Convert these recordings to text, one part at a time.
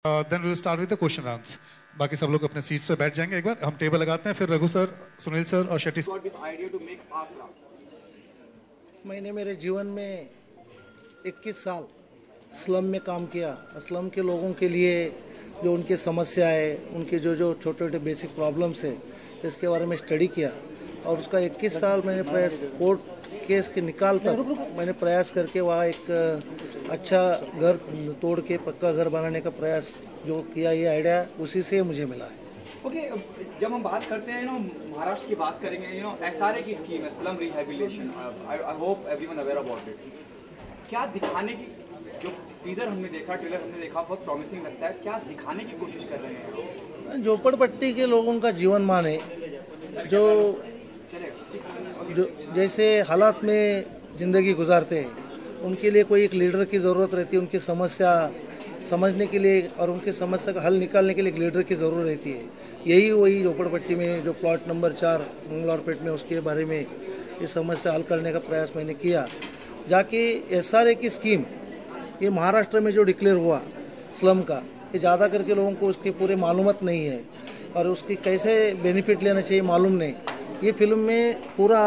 Then we will start with the question rounds. बाकी सब लोग अपने सीट्स पे बैठ जाएंगे। एक बार हम टेबल लगाते हैं, फिर रघु सर, सुनील सर और शेट्टी सर। मैंने मेरे जीवन में 21 साल स्लम में काम किया। स्लम के लोगों के लिए जो उनकी समस्या है, उनके जो जो छोटे छोटे बेसिक प्रॉब्लम्स है, इसके बारे में स्टडी किया और उसका 21 साल मैंने प्रयास कोर्ट केस के निकाल तक मैंने प्रयास करके वहाँ एक अच्छा घर तोड़ के पक्का घर बनाने का प्रयास जो किया, ये आइडिया उसी से मुझे मिला है। ओके, जब हम बात करते हैं महाराष्ट्र की बात करेंगे, एसआरए की स्कीम है, slum rehabilitation, I hope everyone aware about it. क्या दिखाने की, जो टीजर हमने देखा, ट्रेलर हमने देखा, बहुत प्रॉमिसिंग लगता है, क्या दिखाने की कोशिश कर रहे हैं? झोपड़पट्टी के लोगों का जीवन मान है, जो जैसे हालात में ज़िंदगी गुजारते हैं, उनके लिए कोई एक लीडर की ज़रूरत रहती है। उनकी समस्या समझने के लिए और उनकी समस्या का हल निकालने के लिए एक लीडर की ज़रूरत रहती है। यही वही झोपड़पट्टी में जो प्लॉट नंबर 4 मंगलौरपेट में, उसके बारे में ये समस्या हल करने का प्रयास मैंने किया। जाके एसआरए की स्कीम ये महाराष्ट्र में जो डिक्लेयर हुआ स्लम का, ये ज़्यादा करके लोगों को उसकी पूरी मालूमत नहीं है और उसकी कैसे बेनिफिट लेना चाहिए मालूम नहीं। ये फिल्म में पूरा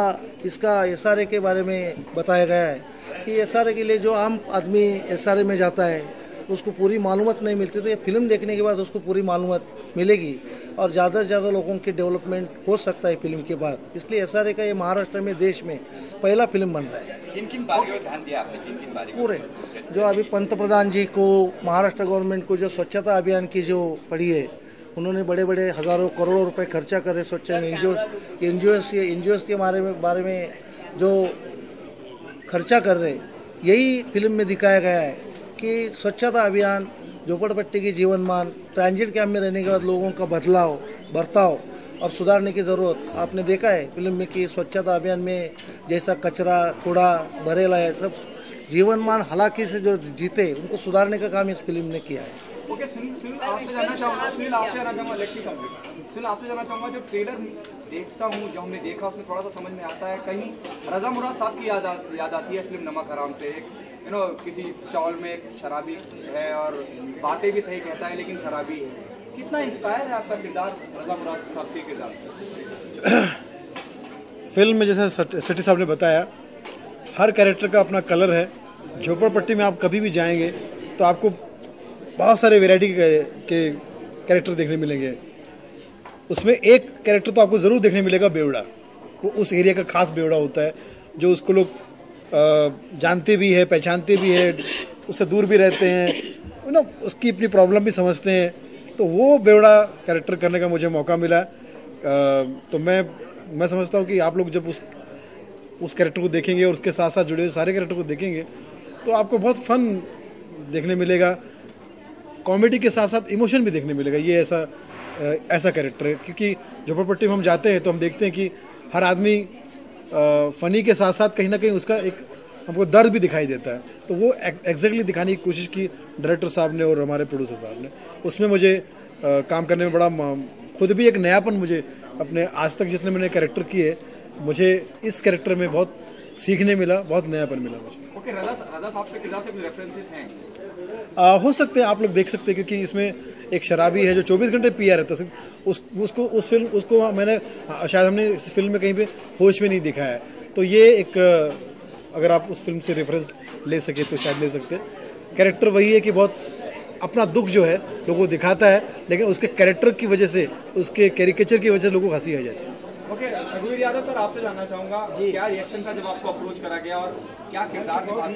इसका एसआरए के बारे में बताया गया है कि एसआरए के लिए जो आम आदमी एसआरए में जाता है उसको पूरी मालूमत नहीं मिलती, तो ये फिल्म देखने के बाद उसको पूरी मालूमत मिलेगी और ज़्यादा से ज़्यादा लोगों की डेवलपमेंट हो सकता है फिल्म के बाद। इसलिए एसआरए का ये महाराष्ट्र में, देश में पहला फिल्म बन रहा है। किन बारियों पर ध्यान दिया आपने? किन बारियों? पूरे जो अभी पंतप्रधान जी को, महाराष्ट्र गवर्नमेंट को जो स्वच्छता अभियान की जो पड़ी है, उन्होंने बड़े बड़े हज़ारों करोड़ों रुपए खर्चा करे स्वच्छता एनजीओस के बारे में जो खर्चा कर रहे, यही फिल्म में दिखाया गया है कि स्वच्छता अभियान, झोपड़पट्टी की जीवनमान, ट्रांजिट कैंप में रहने के बाद लोगों का बर्ताव और सुधारने की ज़रूरत आपने देखा है फिल्म में कि स्वच्छता अभियान में जैसा कचरा कूड़ा भरेला है, सब जीवनमान हालाकी से जो जीते उनको सुधारने का काम इस फिल्म ने किया है। ओके, सुनील आपसे जानना चाहूँगा, जो ट्रेलर देखता हूँ, जो हमने देखा, उसमें थोड़ा सा समझ में आता है, कहीं रजा मुराद साहब की याद आती है फिल्म नमक हराम से। किसी चावल में एक शराबी है और बातें भी सही कहता है लेकिन शराबी है। कितना इंस्पायर है आपका किरदार रजा मुराद साहब के किरदार से? फिल्म में जैसे सेठी साहब ने बताया, हर कैरेक्टर का अपना कलर है। झोपड़पट्टी में आप कभी भी जाएंगे तो आपको बहुत सारे वैरायटी के कैरेक्टर देखने मिलेंगे। उसमें एक कैरेक्टर तो आपको ज़रूर देखने मिलेगा, बेवड़ा। वो उस एरिया का खास बेवड़ा होता है जो उसको लोग जानते भी है, पहचानते भी है, उससे दूर भी रहते हैं, उसकी अपनी प्रॉब्लम भी समझते हैं। तो वो बेवड़ा कैरेक्टर करने का मुझे मौका मिला। तो मैं समझता हूँ कि आप लोग जब उस कैरेक्टर को देखेंगे और उसके साथ साथ जुड़े हुए सारे कैरेक्टर को देखेंगे तो आपको बहुत फन देखने मिलेगा, कॉमेडी के साथ साथ इमोशन भी देखने मिलेगा। ये ऐसा कैरेक्टर है, क्योंकि झोपड़पट्टी में हम जाते हैं तो हम देखते हैं कि हर आदमी फनी के साथ साथ कहीं ना कहीं उसका एक हमको दर्द भी दिखाई देता है। तो वो एग्जैक्टली दिखाने की कोशिश की डायरेक्टर साहब ने और हमारे प्रोड्यूसर साहब ने। उसमें मुझे काम करने में बड़ा खुद भी एक नयापन, मुझे अपने आज तक जितने मैंने कैरेक्टर किए, मुझे इस कैरेक्टर में बहुत सीखने मिला, बहुत नयापन मिला मुझे। ओके, रजा साहब के किरदार से कुछ रेफरेंसेस हैं? हो सकते हैं, आप लोग देख सकते हैं, क्योंकि इसमें एक शराबी है जो 24 घंटे पिया रहता है। उसको मैंने शायद हमने इस फिल्म में कहीं पे होश में नहीं दिखाया है। तो ये एक, अगर आप उस फिल्म से रेफरेंस ले सके तो शायद ले सकते हैं। कैरेक्टर वही है कि बहुत अपना दुख जो है लोगों को दिखाता है, लेकिन उसके कैरेक्टर की वजह से, उसके कैरिकेचर की वजह से लोगों को हंसी आ जाती है। ओके, रघुवीर यादव सर, आपसे जानना चाहूँगा, क्या रिएक्शन था जब आपको अप्रोच करा गया और क्या किरदार के बाद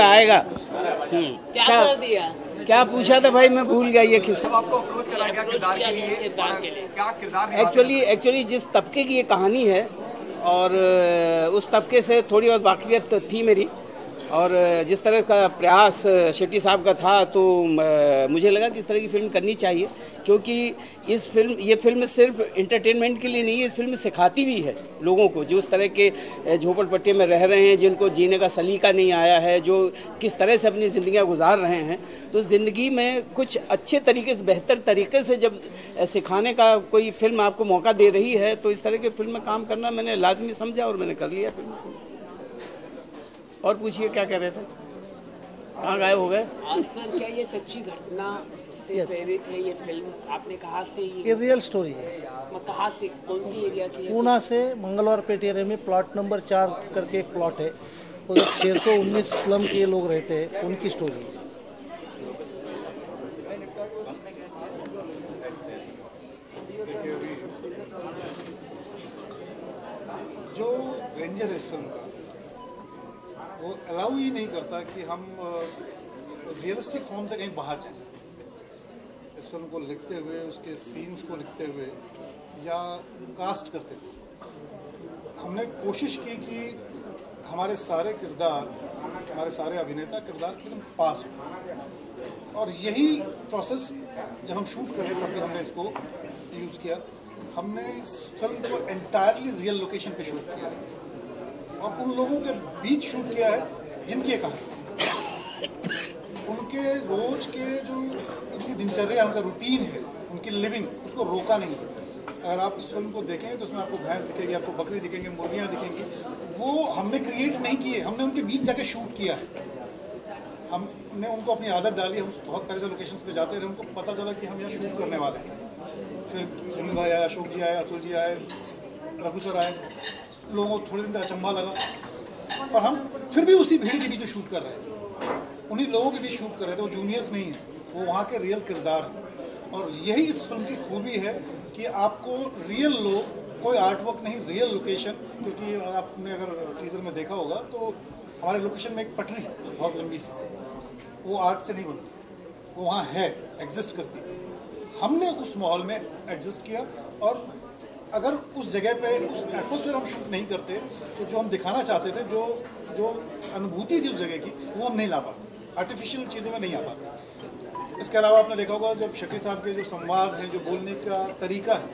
आएगा। क्या पूछा था भाई, मैं भूल गया। ये किस आपको अप्रोच करा गया किरदार के लिए, क्या किरदार? एक्चुअली जिस तबके की ये कहानी है और उस तबके से थोड़ी बहुत वाकफियत थी मेरी, और जिस तरह का प्रयास शेट्टी साहब का था तो मुझे लगा कि इस तरह की फिल्म करनी चाहिए, क्योंकि ये फिल्म सिर्फ इंटरटेनमेंट के लिए नहीं है, इस फिल्म सिखाती भी है लोगों को जो उस तरह के झोपड़पट्टी में रह रहे हैं, जिनको जीने का सलीका नहीं आया है, जो किस तरह से अपनी ज़िंदगियां गुजार रहे हैं। तो ज़िंदगी में कुछ अच्छे तरीके से, बेहतर तरीके से जब सिखाने का कोई फिल्म आपको मौका दे रही है तो इस तरह की फिल्म में काम करना मैंने लाजमी समझा और मैंने कर लिया फिल्म को। और पूछिए क्या कह रहे थे, कहाँ गायब हो गए? सर क्या ये सच्ची घटना से प्रेरित है ये फिल्म? आपने कहाँ से ये रियल स्टोरी है। कहाँ से, कौन सी एरिया की है? पूना से मंगलवार पेट एरिया में प्लॉट नंबर 4 करके एक प्लॉट है, उधर 619 स्लम के लोग रहते हैं, उनकी स्टोरी है। जो रेंजर है इस फिल्म का, वो अलाउ ही नहीं करता कि हम रियलिस्टिक फॉर्म से कहीं बाहर जाएं। इस फिल्म को लिखते हुए, उसके सीन्स को लिखते हुए या कास्ट करते हुए हमने कोशिश की कि हमारे सारे किरदार, हमारे सारे अभिनेता किरदार की एकदम पास हो। और यही प्रोसेस जब हम शूट कर रहे तब भी हमने इसको यूज़ किया। हमने इस फिल्म को एंटायरली रियल लोकेशन पे शूट किया और उन लोगों के बीच शूट किया है जिनकी ये कहानी, उनके रोज के जो उनकी दिनचर्या, उनका रूटीन है, उनकी लिविंग, उसको रोका नहीं है। अगर आप इस फिल्म को देखेंगे तो उसमें आपको भैंस दिखेगी, आपको बकरी दिखेंगे, मुर्गियाँ दिखेंगी। वो हमने क्रिएट नहीं किए, हमने उनके बीच जाके शूट किया है। हमने उनको अपनी आदत डाली, हम बहुत पहले से लोकेशंस पे जाते रहे, उनको पता चला कि हम यहाँ शूट करने वाले हैं। फिर सुनील भाई आए, अशोक जी आए, अतुल जी आए, रघु सर आए, लोगों को थोड़े दिन तक अचंभा लगा, और हम फिर भी उसी भीड़ के बीच में शूट कर रहे थे, उन्हीं लोगों के बीच शूट कर रहे थे। वो जूनियर्स नहीं हैं, वो वहाँ के रियल किरदार हैं। और यही इस फिल्म की खूबी है कि आपको रियल लोग, कोई आर्टवर्क नहीं, रियल लोकेशन। क्योंकि आपने अगर टीजर में देखा होगा तो हमारे लोकेशन में एक पटरी है बहुत लंबी सी, वो आर्ट से नहीं बनती, वो वहाँ है, एग्जिस्ट करती है। हमने उस माहौल में एडजस्ट किया, और अगर उस जगह पे उस एटमॉस्फेयर हम शूट नहीं करते तो जो हम दिखाना चाहते थे, जो अनुभूति थी उस जगह की, वो हम नहीं ला पाते, आर्टिफिशियल चीज़ों में नहीं आ पाते। इसके अलावा आपने देखा होगा जब शेट्टी साहब के जो संवाद हैं, जो बोलने का तरीका है,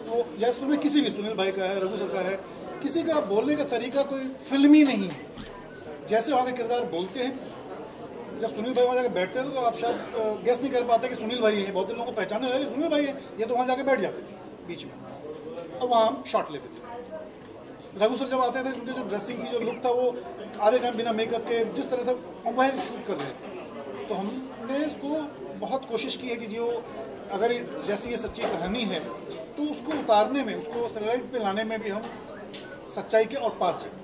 तो या इस फिल्म में किसी भी, सुनील भाई का है, रघु सर का है, किसी का बोलने का तरीका कोई फिल्मी नहीं है। जैसे वहाँ के किरदार बोलते हैं, जब सुनील भाई वहाँ जाकर बैठते थे तो आप शायद गेस नहीं कर पाते कि सुनील भाई हैं। बहुत लोगों को पहचानने लगे सुनील भाई हैं, ये तो वहाँ जाकर बैठ जाते थे बीच में, और वहाँ हम शॉट लेते थे। रघु सर जब आते थे, उनकी जो ड्रेसिंग थी, जो लुक था, वो आधे टाइम बिना मेकअप के जिस तरह से हम वह शूट कर रहे थे। तो हमने इसको बहुत कोशिश की है कि जो अगर जैसी ये सच्ची कहानी है तो उसको उतारने में, उसको सैटेलाइट पे लाने में भी हम सच्चाई के और पास जाए।